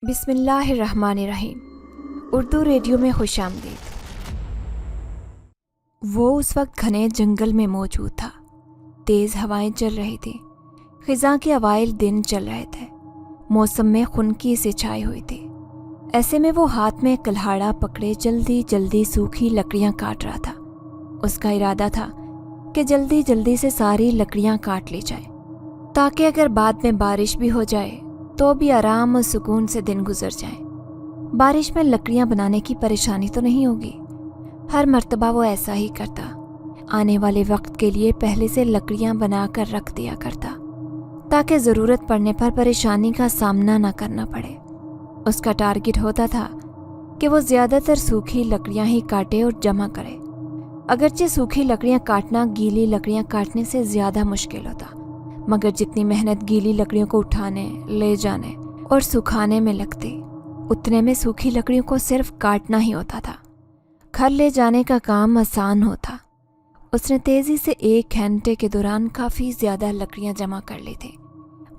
بسم اللہ الرحمن الرحیم۔ اردو ریڈیو میں خوش آمدید۔ وہ اس وقت گھنے جنگل میں موجود تھا۔ تیز ہوائیں چل رہی تھیں، خزاں کے اوائل دن چل رہے تھے، موسم میں خنکی سی چھائی ہوئی تھی۔ ایسے میں وہ ہاتھ میں کلہاڑا پکڑے جلدی جلدی سوکھی لکڑیاں کاٹ رہا تھا۔ اس کا ارادہ تھا کہ جلدی جلدی سے ساری لکڑیاں کاٹ لی جائیں، تاکہ اگر بعد میں بارش بھی ہو جائے تو بھی آرام اور سکون سے دن گزر جائیں۔ بارش میں لکڑیاں بنانے کی پریشانی تو نہیں ہوگی۔ ہر مرتبہ وہ ایسا ہی کرتا، آنے والے وقت کے لیے پہلے سے لکڑیاں بنا کر رکھ دیا کرتا، تاکہ ضرورت پڑنے پر پریشانی کا سامنا نہ کرنا پڑے۔ اس کا ٹارگٹ ہوتا تھا کہ وہ زیادہ تر سوکھی لکڑیاں ہی کاٹے اور جمع کرے۔ اگرچہ سوکھی لکڑیاں کاٹنا گیلی لکڑیاں کاٹنے سے زیادہ مشکل ہوتا، مگر جتنی محنت گیلی لکڑیوں کو اٹھانے، لے جانے اور سکھانے میں لگتی، اتنے میں سوکھی لکڑیوں کو صرف کاٹنا ہی ہوتا تھا۔ گھر لے جانے کا کام آسان ہوتا۔ اس نے تیزی سے 1 گھنٹے کے دوران کافی زیادہ لکڑیاں جمع کر لی تھیں۔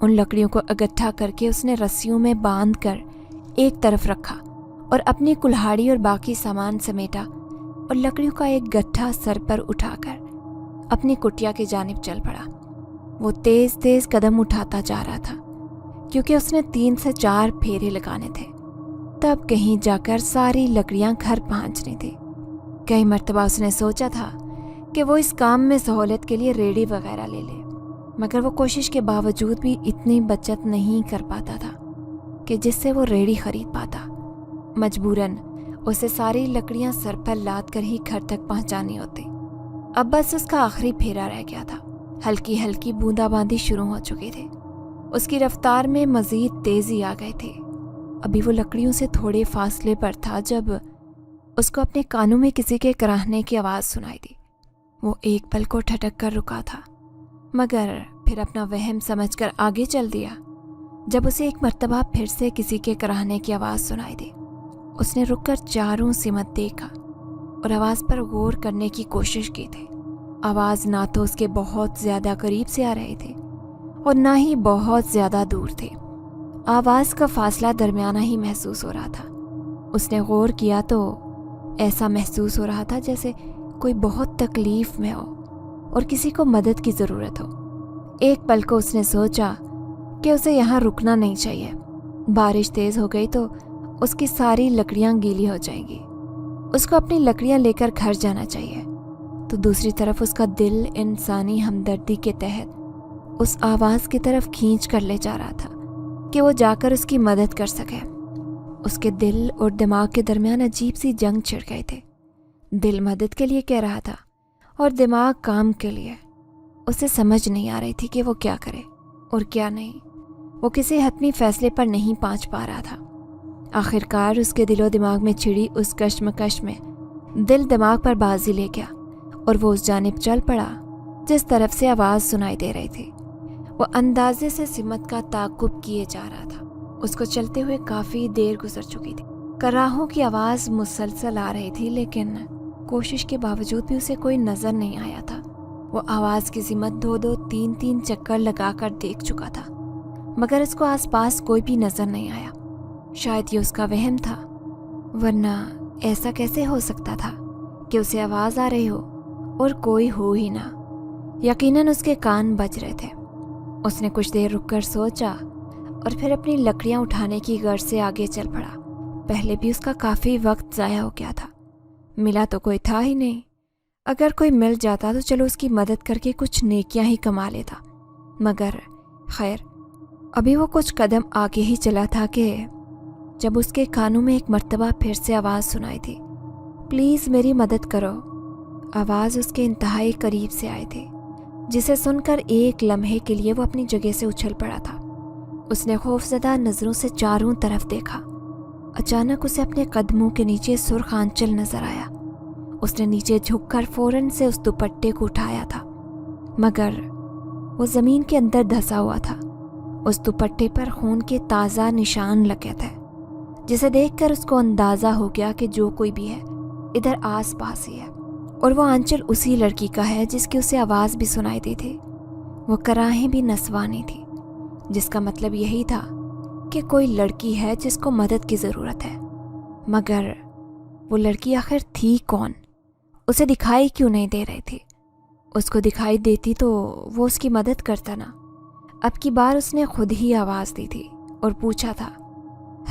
ان لکڑیوں کو اکٹھا کر کے اس نے رسیوں میں باندھ کر ایک طرف رکھا اور اپنی کلہاڑی اور باقی سامان سمیٹا اور لکڑیوں کا ایک گٹھا سر پر اٹھا کر اپنی کٹیا کی جانب چل پڑا۔ وہ تیز تیز قدم اٹھاتا جا رہا تھا، کیونکہ اس نے 3 سے 4 پھیرے لگانے تھے، تب کہیں جا کر ساری لکڑیاں گھر پہنچنی تھی۔ کئی مرتبہ اس نے سوچا تھا کہ وہ اس کام میں سہولت کے لیے ریڑھی وغیرہ لے لے، مگر وہ کوشش کے باوجود بھی اتنی بچت نہیں کر پاتا تھا کہ جس سے وہ ریڑھی خرید پاتا۔ مجبوراً اسے ساری لکڑیاں سر پر لاد کر ہی گھر تک پہنچانی ہوتی۔ اب بس اس کا آخری پھیرا رہ گیا تھا۔ ہلکی ہلکی بوندا باندی شروع ہو چکی تھی۔ اس کی رفتار میں مزید تیزی آ گئی تھی۔ ابھی وہ لکڑیوں سے تھوڑے فاصلے پر تھا جب اس کو اپنے کانوں میں کسی کے کراہنے کی آواز سنائی دی۔ وہ ایک پل کو ٹھٹک کر رکا تھا، مگر پھر اپنا وہم سمجھ کر آگے چل دیا۔ جب اسے ایک مرتبہ پھر سے کسی کے کراہنے کی آواز سنائی دی، اس نے رک کر چاروں سمت دیکھا اور آواز پر غور کرنے کی کوشش کی تھی۔ آواز نہ تو اس کے بہت زیادہ قریب سے آ رہی تھی اور نہ ہی بہت زیادہ دور تھی۔ آواز کا فاصلہ درمیانہ ہی محسوس ہو رہا تھا۔ اس نے غور کیا تو ایسا محسوس ہو رہا تھا جیسے کوئی بہت تکلیف میں ہو اور کسی کو مدد کی ضرورت ہو۔ ایک پل کو اس نے سوچا کہ اسے یہاں رکنا نہیں چاہیے۔ بارش تیز ہو گئی تو اس کی ساری لکڑیاں گیلی ہو جائیں گی۔ اس کو اپنی لکڑیاں لے کر گھر جانا چاہیے۔ تو دوسری طرف اس کا دل انسانی ہمدردی کے تحت اس آواز کی طرف کھینچ کر لے جا رہا تھا کہ وہ جا کر اس کی مدد کر سکے۔ اس کے دل اور دماغ کے درمیان عجیب سی جنگ چھڑ گئی تھی۔ دل مدد کے لیے کہہ رہا تھا اور دماغ کام کے لیے۔ اسے سمجھ نہیں آ رہی تھی کہ وہ کیا کرے اور کیا نہیں۔ وہ کسی حتمی فیصلے پر نہیں پہنچ پا رہا تھا۔ آخرکار اس کے دل و دماغ میں چھڑی اس کشمکش میں دل دماغ پر بازی لے گیا اور وہ اس جانب چل پڑا جس طرف سے آواز سنائی دے رہی تھی۔ وہ اندازے سے سمت کا تعاقب کیے جا رہا تھا۔ اس کو چلتے ہوئے کافی دیر گزر چکی تھی۔ کراہوں کی آواز مسلسل آ رہی تھی، لیکن کوشش کے باوجود بھی اسے کوئی نظر نہیں آیا تھا۔ وہ آواز کی سمت 2 3 چکر لگا کر دیکھ چکا تھا، مگر اس کو آس پاس کوئی بھی نظر نہیں آیا۔ شاید یہ اس کا وہم تھا، ورنہ ایسا کیسے ہو سکتا تھا کہ اسے آواز آ رہی ہو اور کوئی ہو ہی نہ۔ یقیناً اس کے کان بج رہے تھے۔ اس نے کچھ دیر رک کر سوچا اور پھر اپنی لکڑیاں اٹھانے کی غرض سے آگے چل پڑا۔ پہلے بھی اس کا کافی وقت ضائع ہو گیا تھا۔ ملا تو کوئی تھا ہی نہیں۔ اگر کوئی مل جاتا تو چلو اس کی مدد کر کے کچھ نیکیاں ہی کما لیتا، مگر خیر، ابھی وہ کچھ قدم آگے ہی چلا تھا کہ جب اس کے کانوں میں ایک مرتبہ پھر سے آواز سنائی تھی، پلیز میری مدد کرو۔ آواز اس کے انتہائی قریب سے آئی تھی، جسے سن کر ایک لمحے کے لیے وہ اپنی جگہ سے اچھل پڑا تھا۔ اس نے خوفزدہ نظروں سے چاروں طرف دیکھا۔ اچانک اسے اپنے قدموں کے نیچے سرخ آنچل نظر آیا۔ اس نے نیچے جھک کر فوراً سے اس دوپٹے کو اٹھایا تھا، مگر وہ زمین کے اندر دھسا ہوا تھا۔ اس دوپٹے پر خون کے تازہ نشان لگے تھے، جسے دیکھ کر اس کو اندازہ ہو گیا کہ جو کوئی بھی ہے ادھر آس پاس ہی ہے، اور وہ آنچل اسی لڑکی کا ہے جس کی اسے آواز بھی سنائی دی تھی۔ وہ کراہیں بھی نسوانی تھی، جس کا مطلب یہی تھا کہ کوئی لڑکی ہے جس کو مدد کی ضرورت ہے، مگر وہ لڑکی آخر تھی کون؟ اسے دکھائی کیوں نہیں دے رہی تھی؟ اس کو دکھائی دیتی تو وہ اس کی مدد کرتا نا۔ اب کی بار اس نے خود ہی آواز دی تھی اور پوچھا تھا،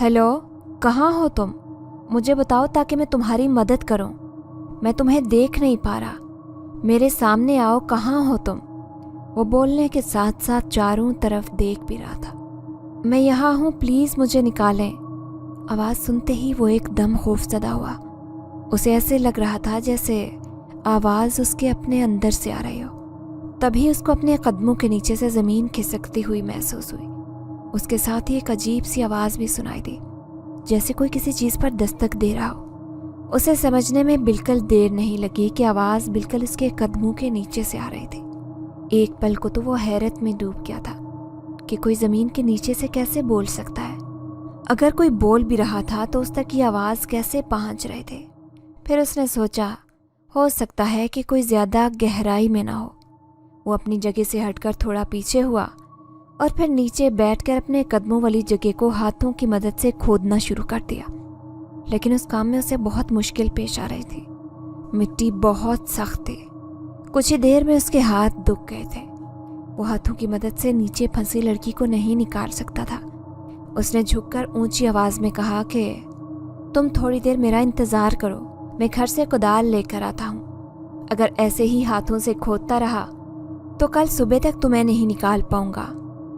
ہیلو، کہاں ہو تم؟ مجھے بتاؤ تاکہ میں تمہاری مدد کروں۔ میں تمہیں دیکھ نہیں پا رہا، میرے سامنے آؤ، کہاں ہو تم؟ وہ بولنے کے ساتھ ساتھ چاروں طرف دیکھ بھی رہا تھا۔ میں یہاں ہوں، پلیز مجھے نکالیں۔ آواز سنتے ہی وہ ایک دم خوفزدہ ہوا۔ اسے ایسے لگ رہا تھا جیسے آواز اس کے اپنے اندر سے آ رہی ہو۔ تبھی اس کو اپنے قدموں کے نیچے سے زمین کھسکتی ہوئی محسوس ہوئی۔ اس کے ساتھ ہی ایک عجیب سی آواز بھی سنائی دی، جیسے کوئی کسی چیز پر دستک دے رہا ہو۔ اسے سمجھنے میں بالکل دیر نہیں لگی کہ آواز بالکل اس کے قدموں کے نیچے سے آ رہی تھی۔ ایک پل کو تو وہ حیرت میں ڈوب گیا تھا کہ کوئی زمین کے نیچے سے کیسے بول سکتا ہے؟ اگر کوئی بول بھی رہا تھا تو اس تک یہ آواز کیسے پہنچ رہے تھے؟ پھر اس نے سوچا، ہو سکتا ہے کہ کوئی زیادہ گہرائی میں نہ ہو۔ وہ اپنی جگہ سے ہٹ کر تھوڑا پیچھے ہوا اور پھر نیچے بیٹھ کر اپنے قدموں والی جگہ کو ہاتھوں کی مدد سے کھودنا شروع کر دیا۔ لیکن اس کام میں اسے بہت مشکل پیش آ رہی تھی۔ مٹی بہت سخت تھی۔ کچھ ہی دیر میں اس کے ہاتھ دکھ گئے تھے۔ وہ ہاتھوں کی مدد سے نیچے پھنسی لڑکی کو نہیں نکال سکتا تھا۔ اس نے جھک کر اونچی آواز میں کہا کہ تم تھوڑی دیر میرا انتظار کرو، میں گھر سے کدال لے کر آتا ہوں۔ اگر ایسے ہی ہاتھوں سے کھودتا رہا تو کل صبح تک تمہیں نہیں نکال پاؤں گا۔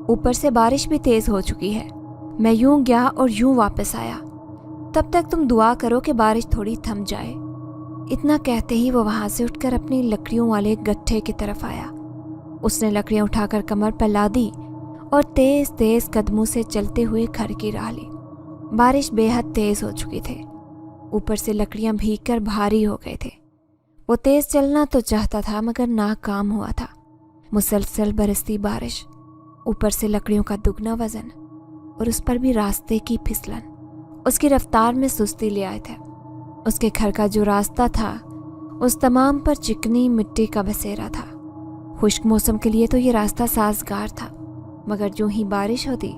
اوپر سے بارش بھی تیز ہو چکی ہے۔ میں یوں گیا اور یوں واپس آیا۔ تب تک تم دعا کرو کہ بارش تھوڑی تھم جائے۔ اتنا کہتے ہی وہ وہاں سے اٹھ کر اپنی لکڑیوں والے گٹھے کی طرف آیا۔ اس نے لکڑیاں اٹھا کر کمر پر لاد دی اور تیز تیز قدموں سے چلتے ہوئے گھر کی راہ لی۔ بارش بے حد تیز ہو چکی تھی۔ اوپر سے لکڑیاں بھیگ کر بھاری ہو گئے تھے۔ وہ تیز چلنا تو چاہتا تھا مگر ناکام ہوا تھا۔ مسلسل برستی بارش، اوپر سے لکڑیوں کا دگنا وزن اور اس پر بھی راستے کی پھسلن اس کی رفتار میں سستی لے آئے تھے۔ اس کے گھر کا جو راستہ تھا اس تمام پر چکنی مٹی کا بسیرا تھا۔ خشک موسم کے لیے تو یہ راستہ سازگار تھا، مگر جو ہی بارش ہوتی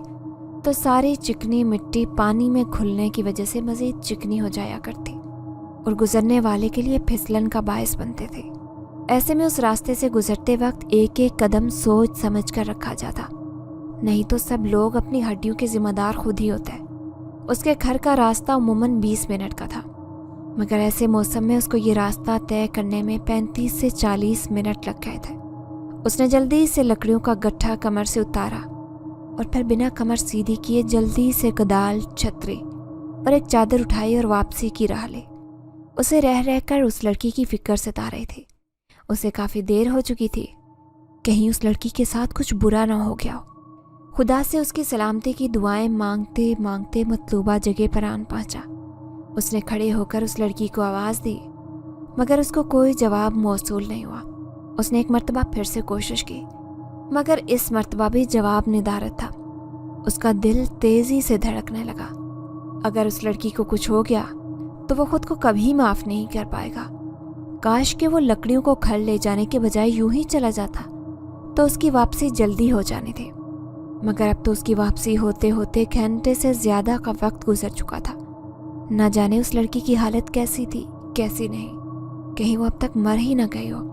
تو ساری چکنی مٹی پانی میں کھلنے کی وجہ سے مزید چکنی ہو جایا کرتی اور گزرنے والے کے لیے پھسلن کا باعث بنتے تھے۔ ایسے میں اس راستے سے گزرتے وقت ایک ایک قدم سوچ سمجھ کر رکھا جاتا، نہیں تو سب لوگ اپنی ہڈیوں کے ذمہ دار خود ہی ہوتے۔ اس کے گھر کا راستہ عموماً 20 منٹ کا تھا، مگر ایسے موسم میں اس کو یہ راستہ طے کرنے میں 35 سے 40 منٹ لگ گئے تھے۔ اس نے جلدی سے لکڑیوں کا گٹھا کمر سے اتارا اور پھر بنا کمر سیدھی کیے جلدی سے کدال، چھتری اور ایک چادر اٹھائی اور واپسی کی راہ لی۔ اسے رہ رہ کر اس لڑکی کی فکر ستا رہی تھی۔ اسے کافی دیر ہو چکی تھی، کہیں اس لڑکی کے ساتھ کچھ برا نہ ہو گیا ہو۔ خدا سے اس کی سلامتی کی دعائیں مانگتے مانگتے مطلوبہ جگہ پر آن پہنچا۔ اس نے کھڑے ہو کر اس لڑکی کو آواز دی، مگر اس کو کوئی جواب موصول نہیں ہوا۔ اس نے ایک مرتبہ پھر سے کوشش کی، مگر اس مرتبہ بھی جواب ندارت تھا۔ اس کا دل تیزی سے دھڑکنے لگا۔ اگر اس لڑکی کو کچھ ہو گیا تو وہ خود کو کبھی معاف نہیں کر پائے گا۔ کاش کہ وہ لکڑیوں کو گھر لے جانے کے بجائے یوں ہی چلا جاتا تو اس کی واپسی جلدی ہو جانی تھی، مگر اب تو اس کی واپسی ہوتے ہوتے گھنٹے سے زیادہ کا وقت گزر چکا تھا۔ نہ جانے اس لڑکی کی حالت کیسی تھی، کیسی نہیں، کہیں وہ اب تک مر ہی نہ گئی ہو۔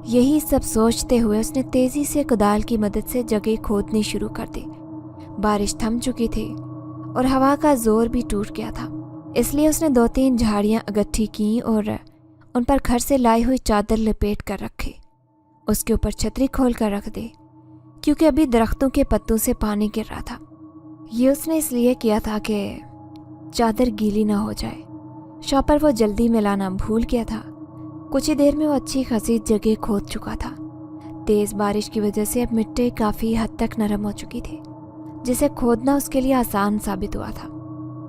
یہی سب سوچتے ہوئے اس نے تیزی سے کدال کی مدد سے جگہ کھودنی شروع کر دی۔ بارش تھم چکی تھی اور ہوا کا زور بھی ٹوٹ گیا تھا، اس لیے اس نے 2-3 جھاڑیاں اکٹھی کیں اور ان پر گھر سے لائی ہوئی چادر لپیٹ کر رکھی۔ اس کے اوپر چھتری کھول کر رکھ دی، کیونکہ ابھی درختوں کے پتوں سے پانی گر رہا تھا۔ یہ اس نے اس لیے کیا تھا کہ چادر گیلی نہ ہو جائے۔ شاپر وہ جلدی میں لانا بھول گیا تھا۔ کچھ ہی دیر میں وہ اچھی خاصی جگہ کھود چکا تھا۔ تیز بارش کی وجہ سے اب مٹی کافی حد تک نرم ہو چکی تھی، جسے کھودنا اس کے لیے آسان ثابت ہوا تھا۔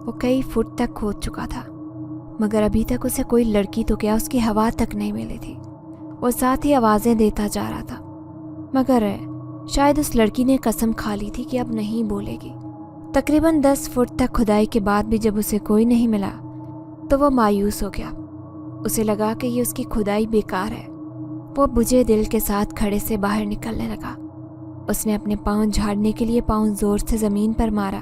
وہ کئی فٹ تک کھود چکا تھا، مگر ابھی تک اسے کوئی لڑکی تو کیا اس کی ہوا تک نہیں ملی تھی۔ وہ ساتھ ہی آوازیں دیتا جا رہا تھا، مگر شاید اس لڑکی نے قسم کھا لی تھی کہ اب نہیں بولے گی۔ تقریباً 10 فٹ تک کھدائی کے بعد بھی جب اسے کوئی نہیں ملا تو وہ مایوس ہو گیا۔ اسے لگا کہ یہ اس کی کھدائی بیکار ہے۔ وہ بجھے دل کے ساتھ کھڑے سے باہر نکلنے لگا۔ اس نے اپنے پاؤں جھاڑنے کے لیے پاؤں زور سے زمین پر مارا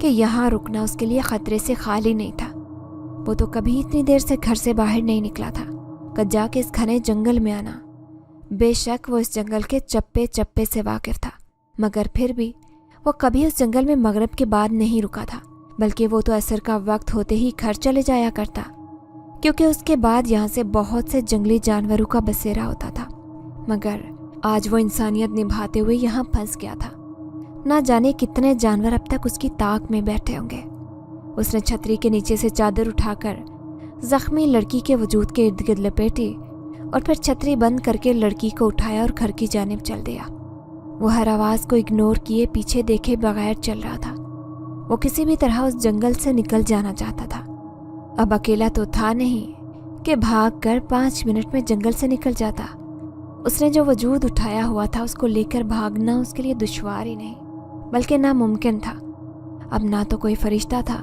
کہ یہاں رکنا اس کے لیے خطرے سے خالی نہیں تھا۔ وہ تو کبھی اتنی دیر سے گھر سے باہر نہیں نکلا تھا کہ جا کے اس گھنے جنگل میں آنا۔ بے شک وہ اس جنگل کے چپے چپے سے واقف تھا، مگر پھر بھی وہ کبھی اس جنگل میں مغرب کے بعد نہیں رکا تھا، بلکہ وہ تو عصر کا وقت ہوتے ہی گھر چلے جایا کرتا، کیونکہ اس کے بعد یہاں سے بہت سے جنگلی جانوروں کا بسیرا ہوتا تھا۔ مگر آج وہ انسانیت نبھاتے ہوئے یہاں پھنس گیا تھا۔ نہ جانے کتنے جانور اب تک اس کی طاق میں بیٹھے ہوں گے۔ اس نے چھتری کے نیچے سے چادر اٹھا کر زخمی لڑکی کے وجود کے ارد گرد لپیٹی اور پھر چھتری بند کر کے لڑکی کو اٹھایا اور گھر کی جانب چل دیا۔ وہ ہر آواز کو اگنور کیے پیچھے دیکھے بغیر چل رہا تھا۔ وہ کسی بھی طرح اس جنگل سے نکل جانا چاہتا تھا۔ اب اکیلا تو تھا نہیں کہ بھاگ کر 5 منٹ میں جنگل سے نکل جاتا۔ اس نے جو وجود اٹھایا ہوا تھا اس کو لے کر بھاگنا اس کے لیے دشوار ہی نہیں بلکہ ناممکن تھا۔ اب نہ تو کوئی فرشتہ تھا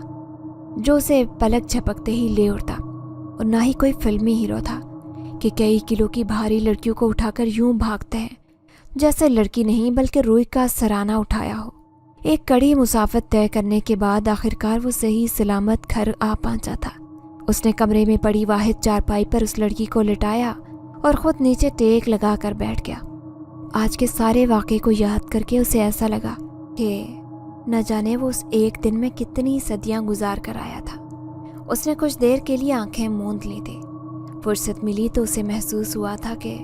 جو اسے پلک جھپکتے ہی لے اڑتا، اور نہ ہی کوئی فلمی ہیرو تھا کہ کئی کلو کی بھاری لڑکیوں کو اٹھا کر یوں بھاگتے ہیں جیسے لڑکی نہیں بلکہ روئی کا سرانہ اٹھایا ہو۔ ایک کڑی مسافت طے کرنے کے بعد آخرکار وہ صحیح سلامت گھر آ پہنچا تھا۔ اس نے کمرے میں پڑی واحد چارپائی پر اس لڑکی کو لٹایا اور خود نیچے ٹیک لگا کر بیٹھ گیا۔ آج کے سارے واقعے کو یاد کر کے اسے ایسا لگا کہ نہ جانے وہ اس ایک دن میں کتنی صدیاں گزار کر آیا تھا۔ اس نے کچھ دیر کے لیے آنکھیں موند لی تھی۔ فرصت ملی تو اسے محسوس ہوا تھا کہ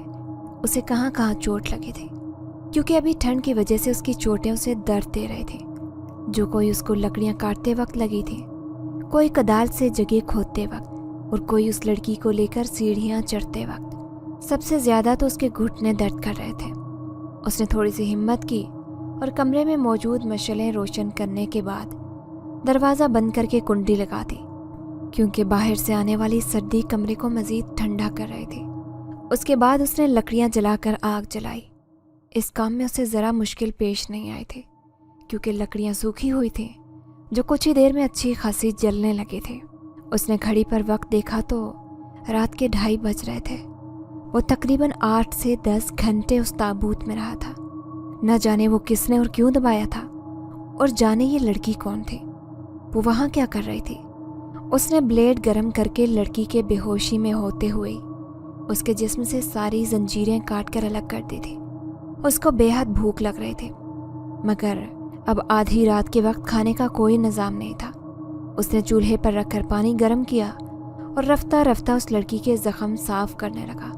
اسے کہاں کہاں چوٹ لگی تھی، کیونکہ ابھی ٹھنڈ کی وجہ سے اس کی چوٹیں اسے درد دے رہی تھی، جو کوئی اس کو لکڑیاں کاٹتے وقت لگی تھی، کوئی کدال سے جگہ کھودتے وقت، اور کوئی اس لڑکی کو لے کر سیڑھیاں چڑھتے وقت۔ سب سے زیادہ تو اس کے گھٹنے درد کر رہے تھے۔ اس نے تھوڑی سی ہمت کی اور کمرے میں موجود مشعلیں روشن کرنے کے بعد دروازہ بند کر کے کنڈی لگا دی، کیونکہ باہر سے آنے والی سردی کمرے کو مزید ٹھنڈا کر رہی تھی۔ اس کے بعد اس نے لکڑیاں جلا کر آگ جلائی۔ اس کام میں اسے ذرا مشکل پیش نہیں آئی تھی، کیونکہ لکڑیاں سوکھی ہوئی تھیں جو کچھ ہی دیر میں اچھی خاصی جلنے لگی تھی۔ اس نے گھڑی پر وقت دیکھا تو رات کے 2:30 بج رہے تھے۔ وہ تقریباً 8 سے 10 گھنٹے اس تابوت میں رہا تھا۔ نہ جانے وہ کس نے اور کیوں دبایا تھا، اور جانے یہ لڑکی کون تھی، وہ وہاں کیا کر رہی تھی۔ اس نے بلیڈ گرم کر کے لڑکی کے بے ہوشی میں ہوتے ہوئے اس کے جسم سے ساری زنجیریں کاٹ کر الگ کر دی تھی۔ اس کو بے حد بھوک لگ رہی تھی، مگر اب آدھی رات کے وقت کھانے کا کوئی نظام نہیں تھا۔ اس نے چولہے پر رکھ کر پانی گرم کیا اور رفتہ رفتہ اس لڑکی کے زخم صاف کرنے لگا۔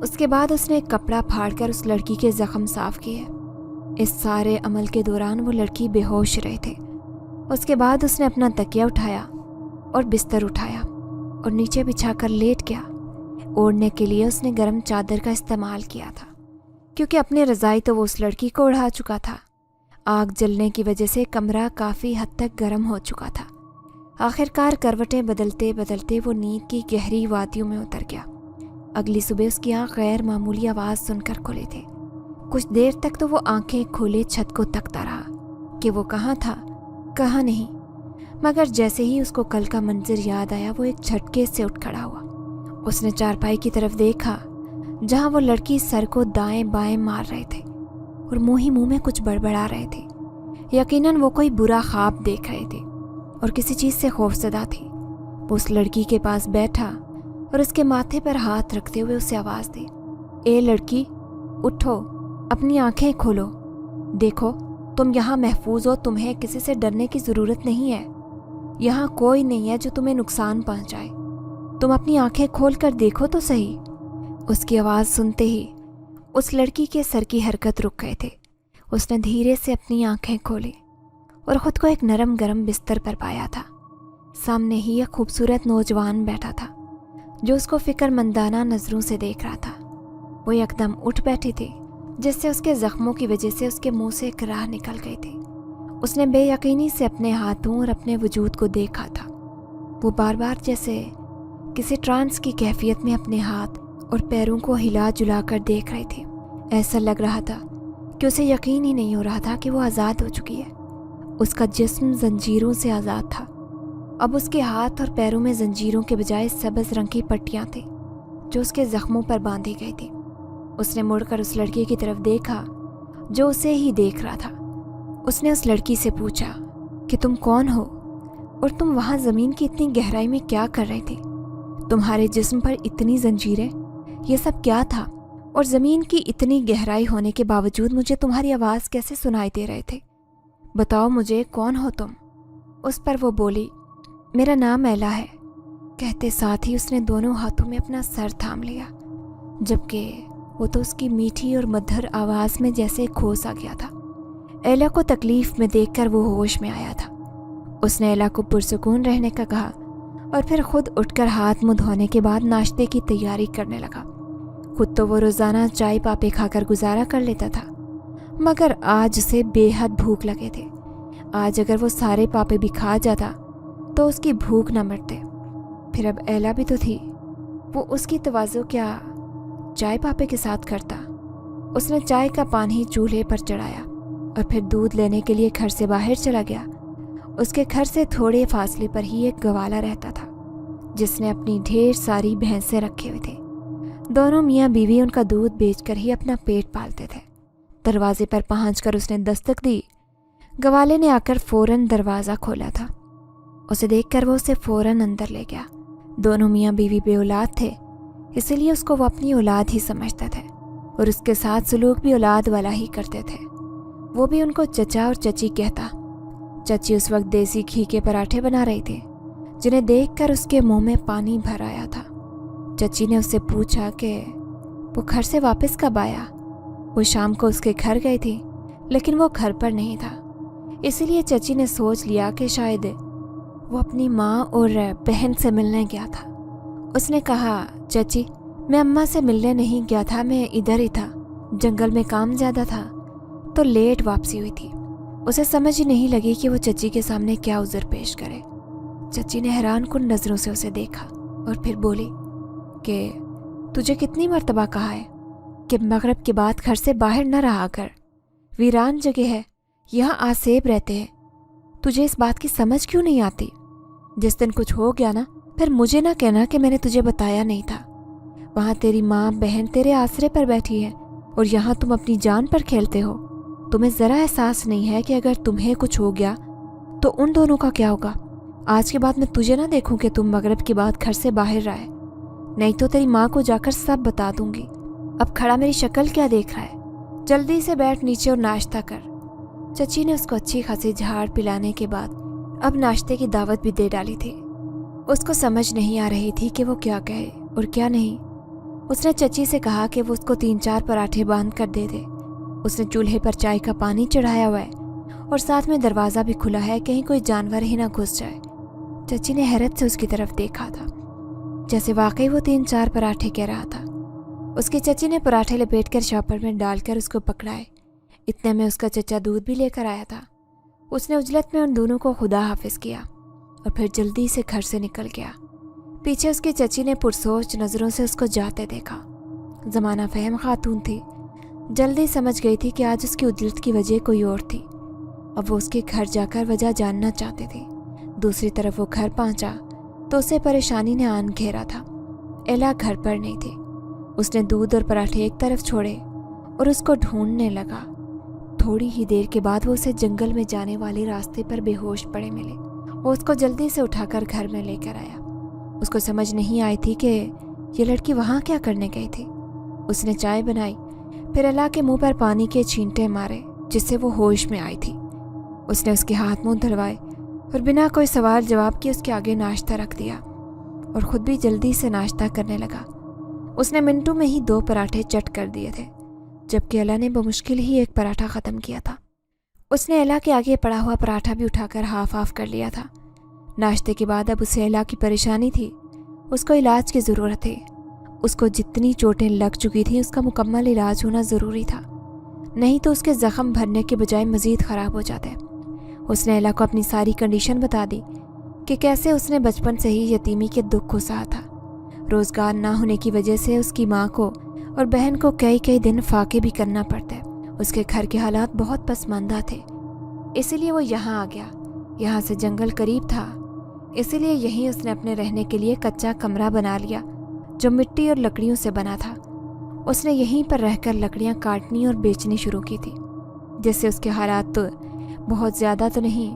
اس کے بعد اس نے ایک کپڑا پھاڑ کر اس لڑکی کے زخم صاف کیے۔ اس سارے عمل کے دوران وہ لڑکی بے ہوش رہی تھی۔ اس کے بعد اس نے اپنا تکیہ اٹھایا اور بستر اٹھایا اور نیچے بچھا کر لیٹ گیا۔ اوڑھنے کے لیے اس نے گرم چادر کا استعمال کیا تھا، کیونکہ اپنی رضائی تو وہ اس لڑکی کو اڑھا چکا تھا۔ آگ جلنے کی وجہ سے کمرہ کافی حد تک گرم ہو چکا تھا۔ آخرکار کروٹیں بدلتے بدلتے وہ نیند کی گہری وادیوں میں اتر گیا۔ اگلی صبح اس کی آنکھ غیر معمولی آواز سن کر کھلی تھی۔ کچھ دیر تک تو وہ آنکھیں کھولے چھت کو تکتا رہا کہ وہ کہاں تھا کہاں نہیں، مگر جیسے ہی اس کو کل کا منظر یاد آیا وہ ایک جھٹکے سے اٹھ کھڑا ہوا۔ اس نے چارپائی کی طرف دیکھا جہاں وہ لڑکی سر کو دائیں بائیں مار رہے تھے اور منہ ہی منہ میں کچھ بڑبڑا رہے تھے۔ یقیناً وہ کوئی برا خواب دیکھ رہے تھے اور کسی چیز سے خوفزدہ تھی۔ وہ اس لڑکی کے پاس بیٹھا اور اس کے ماتھے پر ہاتھ رکھتے ہوئے اسے آواز دی، اے لڑکی اٹھو، اپنی آنکھیں کھولو، دیکھو تم یہاں محفوظ ہو، تمہیں کسی سے ڈرنے کی ضرورت نہیں ہے، یہاں کوئی نہیں ہے جو تمہیں نقصان پہنچائے، تم اپنی آنکھیں کھول کر دیکھو تو صحیح۔ اس کی آواز سنتے ہی اس لڑکی کے سر کی حرکت رک گئے تھے۔ اس نے دھیرے سے اپنی آنکھیں کھولی اور خود کو ایک نرم گرم بستر پر پایا تھا۔ سامنے ہی ایک خوبصورت نوجوان بیٹھا تھا جو اس کو فکر مندانہ نظروں سے دیکھ رہا تھا۔ وہ یکدم اٹھ بیٹھی تھی، جس سے اس کے زخموں کی وجہ سے اس کے منہ سے ایک راہ نکل گئی تھی۔ اس نے بے یقینی سے اپنے ہاتھوں اور اپنے وجود کو دیکھا تھا۔ وہ بار بار جیسے کسی ٹرانس کی کیفیت میں اپنے ہاتھ اور پیروں کو ہلا جلا کر دیکھ رہی تھی۔ ایسا لگ رہا تھا کہ اسے یقین ہی نہیں ہو رہا تھا کہ وہ آزاد ہو چکی ہے۔ اس کا جسم زنجیروں سے آزاد تھا۔ اب اس کے ہاتھ اور پیروں میں زنجیروں کے بجائے سبز رنگ کی پٹیاں تھیں جو اس کے زخموں پر باندھی گئی تھی۔ اس نے مڑ کر اس لڑکی کی طرف دیکھا جو اسے ہی دیکھ رہا تھا۔ اس نے اس لڑکی سے پوچھا، کہ تم کون ہو اور تم وہاں زمین کی اتنی گہرائی میں کیا کر رہے تھے؟ تمہارے جسم پر اتنی زنجیریں، یہ سب کیا تھا؟ اور زمین کی اتنی گہرائی ہونے کے باوجود مجھے تمہاری آواز کیسے سنائی دے رہے تھے؟ بتاؤ مجھے، کون ہو تم؟ اس پر وہ بولی، میرا نام ایلا ہے۔ کہتے ساتھ ہی اس نے دونوں ہاتھوں میں اپنا سر تھام لیا، جبکہ وہ تو اس کی میٹھی اور مدھر آواز میں جیسے کھوس آ گیا تھا۔ ایلا کو تکلیف میں دیکھ کر وہ ہوش میں آیا تھا۔ اس نے ایلا کو پرسکون رہنے کا کہا اور پھر خود اٹھ کر ہاتھ منہ دھونے کے بعد ناشتے کی تیاری کرنے لگا۔ خود تو وہ روزانہ چائے پاپے کھا کر گزارا کر لیتا تھا، مگر آج اسے بے حد بھوک لگے تھے۔ آج اگر وہ سارے پاپے بھی کھا جاتا تو اس کی بھوک نہ مٹتے۔ پھر اب ایلا بھی تو تھی، وہ اس کی تواضع کیا چائے پاپے کے ساتھ کرتا؟ اس نے چائے کا پانی چولہے پر چڑھایا اور پھر دودھ لینے کے لیے گھر سے باہر چلا گیا۔ اس کے گھر سے تھوڑے فاصلے پر ہی ایک گوالا رہتا تھا، جس نے اپنی ڈھیر ساری بھینسیں رکھے ہوئے تھے۔ دونوں میاں بیوی ان کا دودھ بیچ کر ہی اپنا پیٹ پالتے تھے۔ دروازے پر پہنچ کر اس نے دستک دی۔ گوالے نے آ کر فوراً دروازہ کھولا تھا۔ اسے دیکھ کر وہ اسے فوراً اندر لے گیا۔ دونوں میاں بیوی بے اولاد تھے، اسی لیے اس کو وہ اپنی اولاد ہی سمجھتے تھے اور اس کے ساتھ سلوک بھی اولاد والا ہی کرتے تھے۔ وہ بھی ان کو چچا اور چچی کہتا۔ چچی اس وقت دیسی گھی کے پراٹھے بنا رہی تھی، جنہیں دیکھ کر اس کے منہ میں پانی بھر آیا تھا۔ چچی نے اس سے پوچھا کہ وہ گھر سے واپس کب آیا؟ وہ شام کو اس کے گھر گئی تھی، لیکن وہ گھر پر نہیں تھا۔ اسی لیے چچی نے سوچ لیا کہ شاید وہ اپنی ماں اور بہن سے ملنے گیا تھا۔ اس نے کہا، چچی میں اماں سے ملنے نہیں گیا تھا، میں ادھر ہی تھا، جنگل میں کام زیادہ تھا تو لیٹ واپسی ہوئی تھی۔ اسے سمجھ ہی نہیں لگی کہ وہ چچی کے سامنے کیا عذر پیش کرے۔ چچی نے حیران کن نظروں سے اسے دیکھا اور پھر بولی کہ تجھے کتنی مرتبہ کہا ہے کہ مغرب کے بعد گھر سے باہر نہ رہا کر، ویران جگہ ہے، یہاں آسیب رہتے ہیں، تجھے اس بات کی سمجھ کیوں نہیں آتی؟ جس دن کچھ ہو گیا نا، پھر مجھے نہ کہنا کہ میں نے تجھے بتایا نہیں تھا۔ وہاں تیری ماں بہن تیرے آسرے پر بیٹھی ہے اور یہاں تم اپنی جان پر کھیلتے ہو۔ تمہیں ذرا احساس نہیں ہے کہ اگر تمہیں کچھ ہو گیا تو ان دونوں کا کیا ہوگا؟ آج کے بعد میں تجھے نہ دیکھوں کہ تم مغرب کے بعد گھر سے باہر رہے، نہیں تو تیری ماں کو جا کر سب بتا دوں گی۔ اب کھڑا میری شکل کیا دیکھ رہا ہے؟ جلدی سے بیٹھ نیچے اور ناشتہ کر۔ چچی نے اس کو اچھی خاصی جھاڑ پلانے کے بعد اب ناشتے کی دعوت بھی دے ڈالی تھی۔ اس کو سمجھ نہیں آ رہی تھی کہ وہ کیا کہے اور کیا نہیں۔ اس نے چچی سے کہا کہ وہ اس کو 3-4 پراٹھے باندھ کر دے دے۔ اس نے چولہے پر چائے کا پانی چڑھایا ہوا ہے اور ساتھ میں دروازہ بھی کھلا ہے، کہیں کوئی جانور ہی نہ گھس جائے۔ چچی نے حیرت سے اس کی طرف دیکھا تھا، جیسے واقعی وہ 3-4 پراٹھے کہہ رہا تھا۔ اس کی چچی نے پراٹھے لپیٹ کر شاپر میں ڈال کر اس کو پکڑائے۔ اتنے میں اس کا چچا دودھ بھی لے کر آیا تھا۔ اس نے عجلت میں ان دونوں کو خدا حافظ کیا اور پھر جلدی سے گھر سے نکل گیا۔ پیچھے اس کی چچی نے پرسوچ نظروں سے اس کو جاتے دیکھا۔ زمانہ فہم خاتون تھی، جلدی سمجھ گئی تھی کہ آج اس کی عجلت کی وجہ کوئی اور تھی۔ اب وہ اس کے گھر جا کر وجہ جاننا چاہتے تھے۔ دوسری طرف وہ گھر پہنچا تو اسے پریشانی نے آن گھیرا تھا۔ ایلا گھر پر نہیں تھی۔ اس نے دودھ اور پراٹھے ایک طرف چھوڑے اور اس کو ڈھونڈنے لگا۔ تھوڑی ہی دیر کے بعد وہ اسے جنگل میں جانے والے راستے پر بے ہوش پڑے ملے۔ وہ اس کو جلدی سے اٹھا کر گھر میں لے کر آیا۔ اس کو سمجھ نہیں آئی تھی کہ یہ لڑکی وہاں کیا کرنے گئی تھی۔ اس نے چائے بنائی، پھر ایلا کے منہ پر پانی کے چھینٹے مارے جس سے وہ ہوش میں آئی تھی۔ اس نے اس کے ہاتھ منہ دھلوائے اور بنا کوئی سوال جواب کے اس کے آگے ناشتہ رکھ دیا اور خود بھی جلدی سے ناشتہ کرنے لگا۔ اس نے منٹوں میں ہی 2 پراٹھے چٹ کر دیے تھے، جبکہ ایلا نے بمشکل ہی 1 پراٹھا ختم کیا تھا۔ اس نے ایلا کے آگے پڑا ہوا پراٹھا بھی اٹھا کر ہاف کر لیا تھا۔ ناشتے کے بعد اب اسے ایلا کی پریشانی تھی، اس کو علاج کی ضرورت تھی۔ اس کو جتنی چوٹیں لگ چکی تھیں اس کا مکمل علاج ہونا ضروری تھا، نہیں تو اس کے زخم بھرنے کے بجائے مزید خراب ہو جاتے۔ اس نے ایلا کو اپنی ساری کنڈیشن بتا دی کہ کیسے اس نے بچپن سے ہی یتیمی کے دکھ کو سہا تھا۔ روزگار نہ ہونے کی وجہ سے اس کی ماں کو اور بہن کو کئی دن فاقے بھی کرنا پڑتا ہے۔ اس کے گھر کے حالات بہت پسماندہ تھے، اسی لیے وہ یہاں آ گیا۔ یہاں سے جنگل قریب تھا، اسی لیے یہیں اس نے اپنے رہنے کے لیے کچا کمرہ بنا لیا جو مٹی اور لکڑیوں سے بنا تھا۔ اس نے یہیں پر رہ کر لکڑیاں کاٹنی اور بیچنی شروع کی تھی، جس سے اس کے حالات تو بہت زیادہ تو نہیں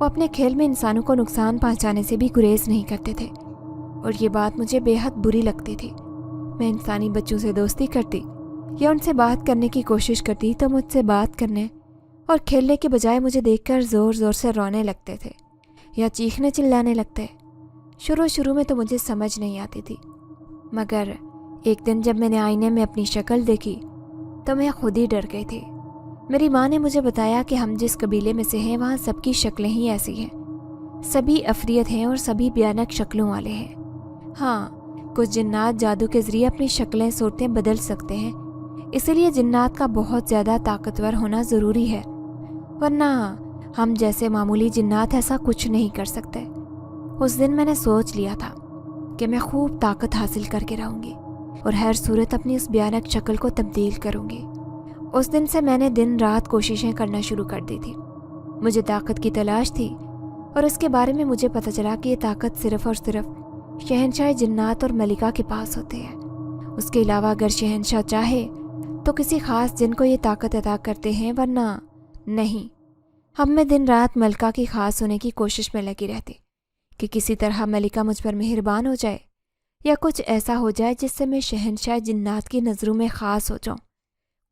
وہ اپنے کھیل میں انسانوں کو نقصان پہنچانے سے بھی گریز نہیں کرتے تھے، اور یہ بات مجھے بے حد بری لگتی تھی۔ میں انسانی بچوں سے دوستی کرتی یا ان سے بات کرنے کی کوشش کرتی تو مجھ سے بات کرنے اور کھیلنے کے بجائے مجھے دیکھ کر زور زور سے رونے لگتے تھے یا چیخنے چلانے لگتے۔ شروع میں تو مجھے سمجھ نہیں آتی تھی، مگر ایک دن جب میں نے آئینے میں اپنی شکل دیکھی تو میں خود ہی ڈر گئی تھی۔ میری ماں نے مجھے بتایا کہ ہم جس قبیلے میں سے ہیں وہاں سب کی شکلیں ہی ایسی ہیں، سبھی عفریت ہیں اور سبھی بھیانک شکلوں والے ہیں۔ ہاں، کچھ جنات جادو کے ذریعے اپنی شکلیں صورتیں بدل سکتے ہیں، اسی لیے جنات کا بہت زیادہ طاقتور ہونا ضروری ہے، ورنہ ہم جیسے معمولی جنات ایسا کچھ نہیں کر سکتے۔ اس دن میں نے سوچ لیا تھا کہ میں خوب طاقت حاصل کر کے رہوں گی اور ہر صورت اپنی اس بھیانک شکل کو تبدیل کروں گی۔ اس دن سے میں نے دن رات کوششیں کرنا شروع کر دی تھی۔ مجھے طاقت کی تلاش تھی، اور اس کے بارے میں مجھے پتہ چلا کہ یہ طاقت صرف اور صرف شہنشاہ جنات اور ملکہ کے پاس ہوتی ہے۔ اس کے علاوہ اگر شہنشاہ چاہے تو کسی خاص جن کو یہ طاقت عطا کرتے ہیں، ورنہ نہیں۔ ہم میں دن رات ملکہ کی خاص ہونے کی کوشش میں لگی رہتی کہ کسی طرح ملکہ مجھ پر مہربان ہو جائے یا کچھ ایسا ہو جائے جس سے میں شہنشاہ جنات کی نظروں میں خاص ہو جاؤں۔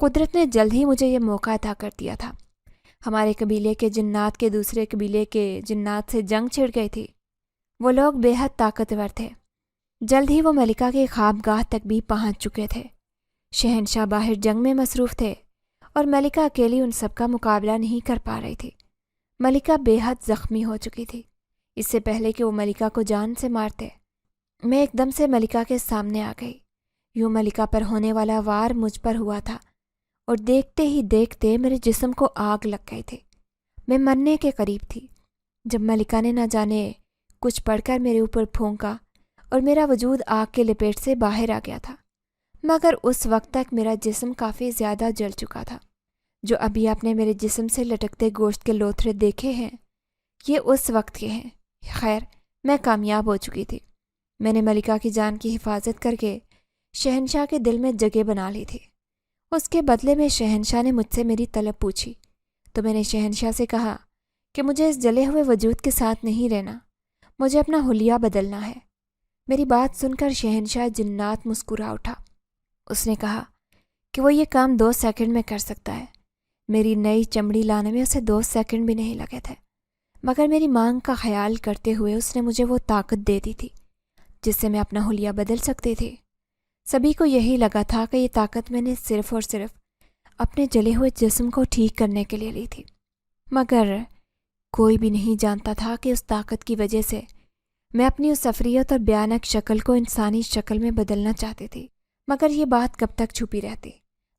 قدرت نے جلد ہی مجھے یہ موقع عطا کر دیا تھا۔ ہمارے قبیلے کے جنات کے دوسرے قبیلے کے جنات سے جنگ چھڑ گئی تھی۔ وہ لوگ بے حد طاقتور تھے۔ جلد ہی وہ ملکہ کے خوابگاہ تک بھی پہنچ چکے تھے۔ شہنشاہ باہر جنگ میں مصروف تھے اور ملکہ اکیلی ان سب کا مقابلہ نہیں کر پا رہی تھی۔ ملکہ بے حد زخمی ہو چکی تھی۔ اس سے پہلے کہ وہ ملکہ کو جان سے مارتے، میں ایک دم سے ملکہ کے سامنے آ گئی۔ یوں ملکہ پر ہونے والا وار مجھ پر ہوا تھا، اور دیکھتے ہی دیکھتے میرے جسم کو آگ لگ گئی تھی۔ میں مرنے کے قریب تھی جب ملکہ نے نہ جانے کچھ پڑھ کر میرے اوپر پھونکا اور میرا وجود آگ کے لپیٹ سے باہر آ گیا تھا۔ مگر اس وقت تک میرا جسم کافی زیادہ جل چکا تھا۔ جو ابھی آپ نے میرے جسم سے لٹکتے گوشت کے لوتھڑے دیکھے ہیں، یہ اس وقت کے ہیں۔ خیر، میں کامیاب ہو چکی تھی۔ میں نے ملکہ کی جان کی حفاظت کر کے شہنشاہ کے دل میں جگہ بنا لی تھی۔ اس کے بدلے میں شہنشاہ نے مجھ سے میری طلب پوچھی تو میں نے شہنشاہ سے کہا کہ مجھے اس جلے ہوئے وجود کے ساتھ نہیں رہنا، مجھے اپنا حلیہ بدلنا ہے۔ میری بات سن کر شہنشاہ جنات مسکرا اٹھا۔ اس نے کہا کہ وہ یہ کام 2 سیکنڈ میں کر سکتا ہے۔ میری نئی چمڑی لانے میں اسے 2 سیکنڈ بھی نہیں لگے تھے، مگر میری مانگ کا خیال کرتے ہوئے اس نے مجھے وہ طاقت دے دی تھی جس سے میں اپنا حلیہ بدل سکتی تھی۔ سبھی کو یہی لگا تھا کہ یہ طاقت میں نے صرف اور صرف اپنے جلے ہوئے جسم کو ٹھیک کرنے کے لیے لی تھی، مگر کوئی بھی نہیں جانتا تھا کہ اس طاقت کی وجہ سے میں اپنی اس عفریت اور بھیانک شکل کو انسانی شکل میں بدلنا چاہتی تھی۔ مگر یہ بات کب تک چھپی رہتی؟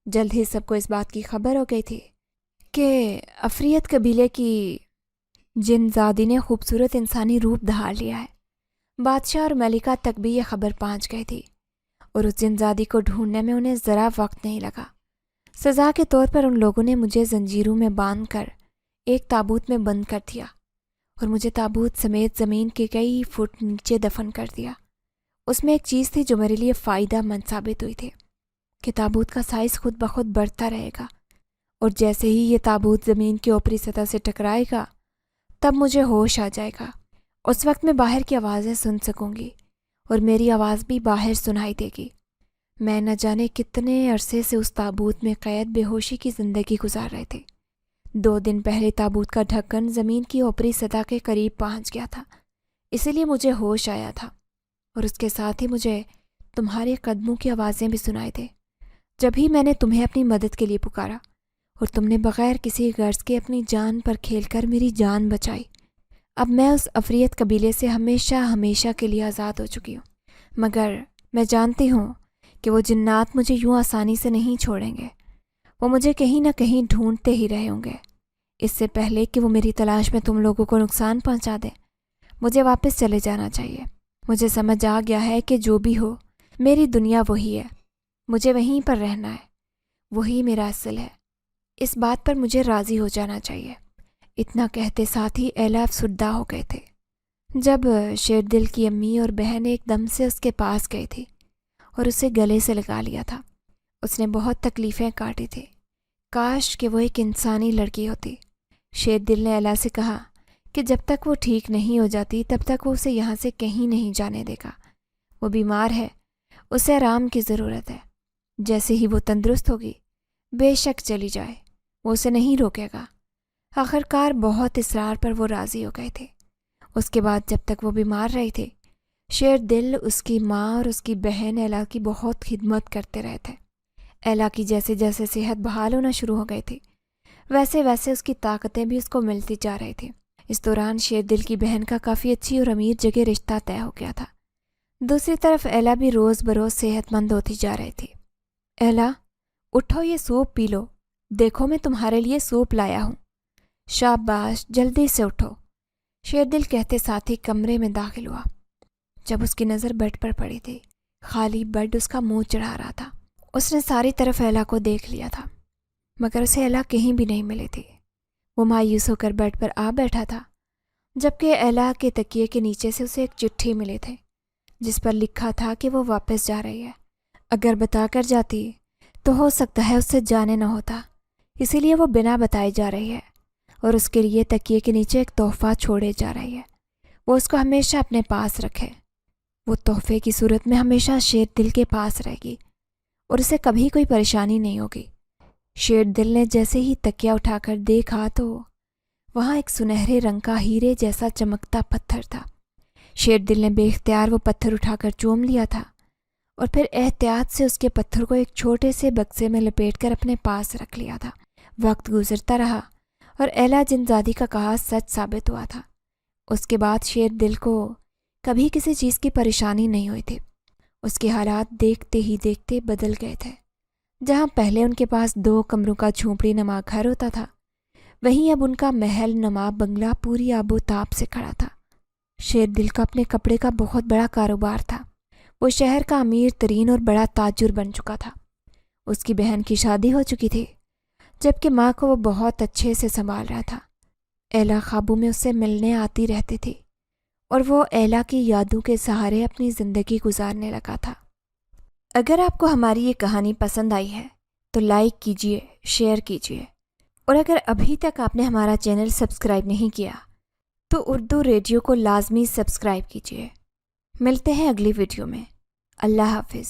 جلد ہی سب کو اس بات کی خبر ہو گئی تھی کہ عفریت قبیلے کی جن زادی نے خوبصورت انسانی روپ دھار لیا ہے۔ بادشاہ اور ملکہ تک بھی یہ خبر پہنچ گئی تھی، اور اس جن زادی کو ڈھونڈنے میں انہیں ذرا وقت نہیں لگا۔ سزا کے طور پر ان لوگوں نے مجھے زنجیروں میں باندھ کر ایک تابوت میں بند کر دیا اور مجھے تابوت سمیت زمین کے کئی فٹ نیچے دفن کر دیا۔ اس میں ایک چیز تھی جو میرے لیے فائدہ مند ثابت ہوئی تھی کہ تابوت کا سائز خود بخود بڑھتا رہے گا، اور جیسے ہی یہ تابوت زمین کی اوپری سطح سے ٹکرائے گا تب مجھے ہوش آ جائے گا۔ اس وقت میں باہر کی آوازیں سن سکوں گی اور میری آواز بھی باہر سنائی دے گی۔ میں نہ جانے کتنے عرصے سے اس تابوت میں قید بے ہوشی کی زندگی گزار رہے تھے۔ 2 دن پہلے تابوت کا ڈھکن زمین کی اوپری سطح کے قریب پہنچ گیا تھا، اسی لیے مجھے ہوش آیا تھا، اور اس کے ساتھ ہی مجھے تمہارے قدموں کی آوازیں بھی سنائی دے۔ جب ہی میں نے تمہیں اپنی مدد کے لیے پکارا اور تم نے بغیر کسی غرض کے اپنی جان پر کھیل کر میری جان بچائی۔ اب میں اس عفریت قبیلے سے ہمیشہ ہمیشہ کے لیے آزاد ہو چکی ہوں، مگر میں جانتی ہوں کہ وہ جنات مجھے یوں آسانی سے نہیں چھوڑیں گے۔ وہ مجھے کہیں نہ کہیں ڈھونڈتے ہی رہے ہوں گے۔ اس سے پہلے کہ وہ میری تلاش میں تم لوگوں کو نقصان پہنچا دیں، مجھے واپس چلے جانا چاہیے۔ مجھے سمجھ آ گیا ہے کہ جو بھی ہو، میری دنیا وہی ہے، مجھے وہیں پر رہنا ہے، وہی میرا اصل ہے۔ اس بات پر مجھے راضی ہو جانا چاہیے۔ اتنا کہتے ساتھ ہی ایلا افسردہ ہو گئے تھے۔ جب شیر دل کی امی اور بہن ایک دم سے اس کے پاس گئی تھی اور اسے گلے سے لگا لیا تھا۔ اس نے بہت تکلیفیں کاٹی تھی، کاش کہ وہ ایک انسانی لڑکی ہوتی۔ شیر دل نے ایلا سے کہا کہ جب تک وہ ٹھیک نہیں ہو جاتی تب تک وہ اسے یہاں سے کہیں نہیں جانے دے گا۔ وہ بیمار ہے، اسے آرام کی ضرورت ہے۔ جیسے ہی وہ تندرست ہوگی بے شک چلی جائے، وہ اسے نہیں روکے گا۔ آخرکار بہت اصرار پر وہ راضی ہو گئے تھے۔ اس کے بعد جب تک وہ بیمار رہے تھے، شیر دل اس کی ماں اور اس کی بہن ایلا کی بہت خدمت کرتے رہے تھے۔ ایلا کی جیسے جیسے صحت بحال ہونا شروع ہو گئی تھی، ویسے ویسے اس کی طاقتیں بھی اس کو ملتی جا رہی تھی۔ اس دوران شیر دل کی بہن کا کافی اچھی اور امیر جگہ رشتہ طے ہو گیا تھا۔ دوسری طرف ایلا بھی روز بروز صحت مند ہوتی جا رہی تھی۔ ایلا، اٹھو، یہ سوپ پی لو، دیکھو میں تمہارے لیے سوپ لایا ہوں۔ شاباش، جلدی سے اٹھو، شیر دل کہتے ساتھ ہی کمرے میں داخل ہوا۔ جب اس کی نظر بیڈ پر پڑی تھی، خالی بیڈ اس کا منہ چڑھا رہا تھا۔ اس نے ساری طرف ایلا کو دیکھ لیا تھا، مگر اسے ایلا کہیں بھی نہیں ملی تھی۔ وہ مایوس ہو کر بیڈ پر آ بیٹھا تھا، جبکہ ایلا کے تکیے کے نیچے سے اسے ایک چٹھی ملی تھی جس پر لکھا تھا کہ وہ واپس جا رہی ہے۔ اگر بتا کر جاتی تو ہو سکتا ہے اس سے جانے نہ ہوتا، اسی لیے وہ بنا بتائے جا رہی ہے اور اس کے لیے تکیے کے نیچے ایک تحفہ چھوڑے جا رہی ہے۔ وہ اس کو ہمیشہ اپنے پاس رکھے۔ وہ تحفے کی صورت میں ہمیشہ شیر دل کے پاس رہے گی اور اسے کبھی کوئی پریشانی نہیں ہوگی۔ شیر دل نے جیسے ہی تکیہ اٹھا کر دیکھا تو وہاں ایک سنہرے رنگ کا ہیرے جیسا چمکتا پتھر تھا۔ شیر دل نے بے اختیار وہ پتھر اٹھا کر چوم لیا تھا اور پھر احتیاط سے اس کے پتھر کو ایک چھوٹے سے بکسے میں لپیٹ کر اپنے پاس رکھ لیا تھا۔ وقت گزرتا رہا اور ایلا جن زادی کا کہا سچ ثابت ہوا تھا۔ اس کے بعد شیر دل کو کبھی کسی چیز کی پریشانی نہیں ہوئی تھی۔ اس کے حالات دیکھتے ہی دیکھتے بدل گئے تھے۔ جہاں پہلے ان کے پاس 2 کمروں کا جھونپڑی نما گھر ہوتا تھا، وہیں اب ان کا محل نما بنگلہ پوری آب و تاب سے کھڑا تھا۔ شیر دل کا اپنے کپڑے کا بہت بڑا کاروبار تھا۔ وہ شہر کا امیر ترین اور بڑا تاجر بن چکا تھا۔ اس کی بہن کی شادی ہو چکی تھی، جبکہ ماں کو وہ بہت اچھے سے سنبھال رہا تھا۔ ایلا خوابوں میں اس سے ملنے آتی رہتی تھی اور وہ ایلا کی یادوں کے سہارے اپنی زندگی گزارنے لگا تھا۔ اگر آپ کو ہماری یہ کہانی پسند آئی ہے تو لائک کیجیے، شیئر کیجیے، اور اگر ابھی تک آپ نے ہمارا چینل سبسکرائب نہیں کیا تو اردو ریڈیو کو لازمی سبسکرائب کیجیے۔ ملتے ہیں اگلی ویڈیو میں۔ اللہ حافظ۔